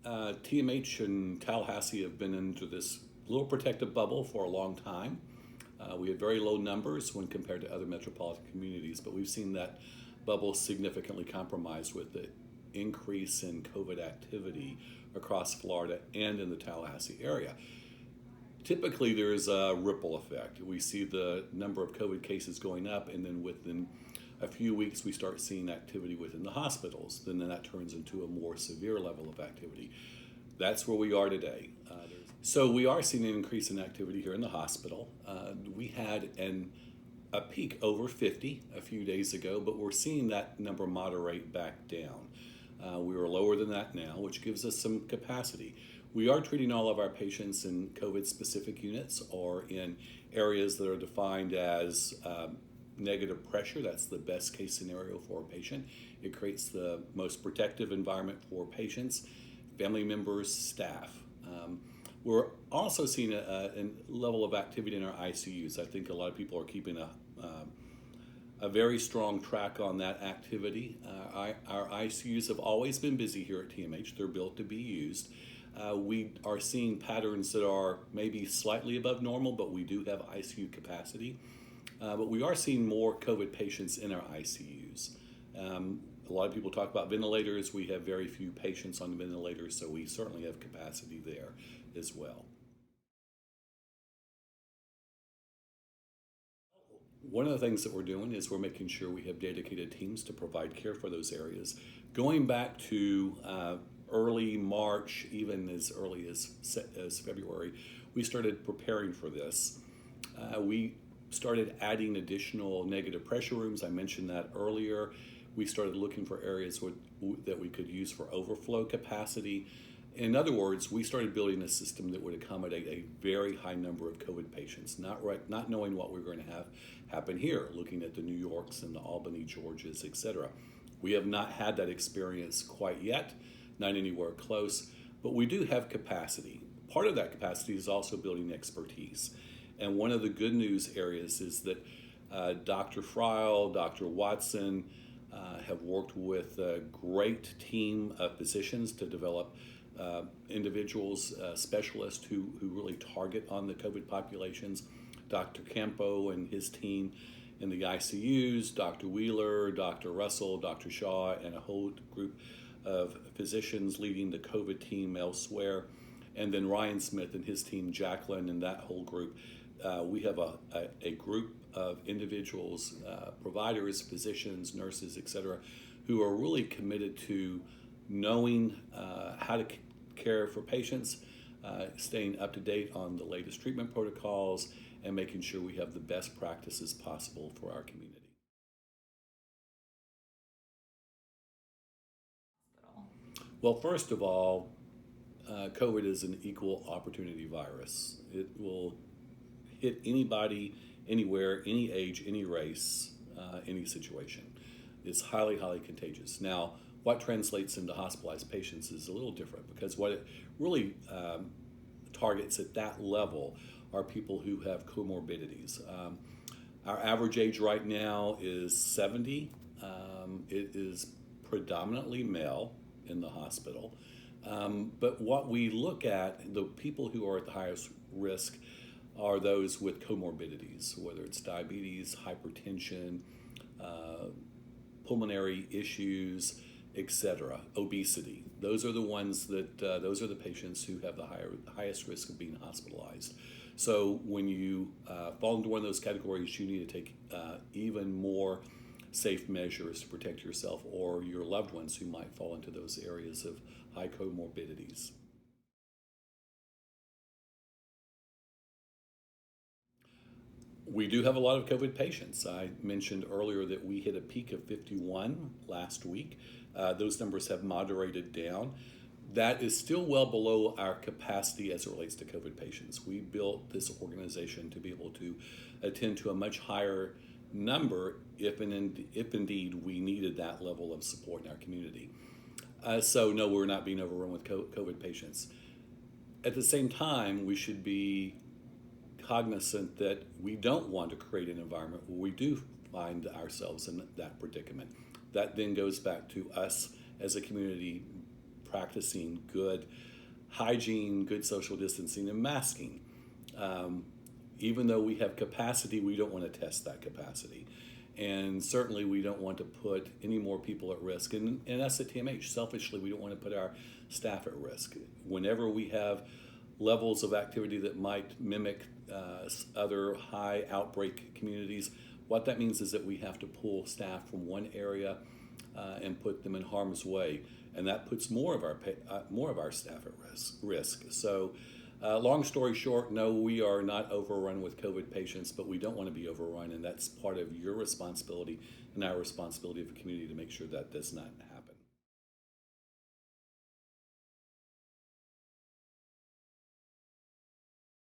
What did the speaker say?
TMH and Tallahassee have been into this little protective bubble for a long time. We have very low numbers when compared to other metropolitan communities, but we've seen that bubble significantly compromised with the increase in COVID activity across Florida and in the Tallahassee area. Typically, there's a ripple effect. We see the number of COVID cases going up, and then within a few weeks, we start seeing activity within the hospitals. Then that turns into a more severe level of activity. That's where we are today. So we are seeing an increase in activity here in the hospital. We had a peak over 50 a few days ago, but we're seeing that number moderate back down. We are lower than that now, which gives us some capacity. We are treating all of our patients in COVID-specific units or in areas that are defined as negative pressure. That's the best case scenario for a patient. It creates the most protective environment for patients, family members, staff. We're also seeing a level of activity in our ICUs. I think a lot of people are keeping a very strong track on that activity. Our ICUs have always been busy here at TMH. They're built to be used. We are seeing patterns that are maybe slightly above normal, but we do have ICU capacity. But we are seeing more COVID patients in our ICUs. A lot of people talk about ventilators. We have very few patients on ventilators, so we certainly have capacity there as well. One of the things that we're doing is we're making sure we have dedicated teams to provide care for those areas. Going back to early March, even as early as February, we started preparing for this. We started adding additional negative pressure rooms. I mentioned that earlier. We started looking for areas that we could use for overflow capacity. In other words, we started building a system that would accommodate a very high number of COVID patients, not knowing what we were going to have happen here, looking at the New Yorks and the Albany, Georgias, etc. We have not had that experience quite yet, not anywhere close, but we do have capacity. Part of that capacity is also building expertise. And one of the good news areas is that Dr. Freil, Dr. Watson have worked with a great team of physicians to develop individuals, specialists who really target on the COVID populations. Dr. Campo and his team in the ICUs, Dr. Wheeler, Dr. Russell, Dr. Shaw, and a whole group of physicians leading the COVID team elsewhere. And then Ryan Smith and his team, Jacqueline, and that whole group. We have a group of individuals, providers, physicians, nurses, etc., who are really committed to knowing how to care for patients, staying up to date on the latest treatment protocols, and making sure we have the best practices possible for our community. Well, first of all, COVID is an equal opportunity virus. It will hit anybody, anywhere, any age, any race, any situation. It's highly, highly contagious. Now, what translates into hospitalized patients is a little different because what it really targets at that level are people who have comorbidities. Our average age right now is 70. It is predominantly male in the hospital. But what we look at, the people who are at the highest risk are those with comorbidities, whether it's diabetes, hypertension, pulmonary issues, etc., obesity. Those are the ones that, those are the patients who have the highest risk of being hospitalized. So when you fall into one of those categories, you need to take even more safe measures to protect yourself or your loved ones who might fall into those areas of high comorbidities. We do have a lot of COVID patients. I mentioned earlier that we hit a peak of 51 last week. Those numbers have moderated down. That is still well below our capacity as it relates to COVID patients. We built this organization to be able to attend to a much higher number if indeed we needed that level of support in our community. So no, we're not being overrun with COVID patients. At the same time, we should be cognizant that we don't want to create an environment where we do find ourselves in that predicament. That then goes back to us as a community practicing good hygiene, good social distancing, and masking. Even though we have capacity, we don't want to test that capacity. And certainly we don't want to put any more people at risk. And us at TMH, selfishly, we don't want to put our staff at risk. Whenever we have levels of activity that might mimic other high outbreak communities, what that means is that we have to pull staff from one area and put them in harm's way. And that puts more of our staff at risk. So long story short, no, we are not overrun with COVID patients, but we don't want to be overrun, and that's part of your responsibility and our responsibility of a community to make sure that does not happen.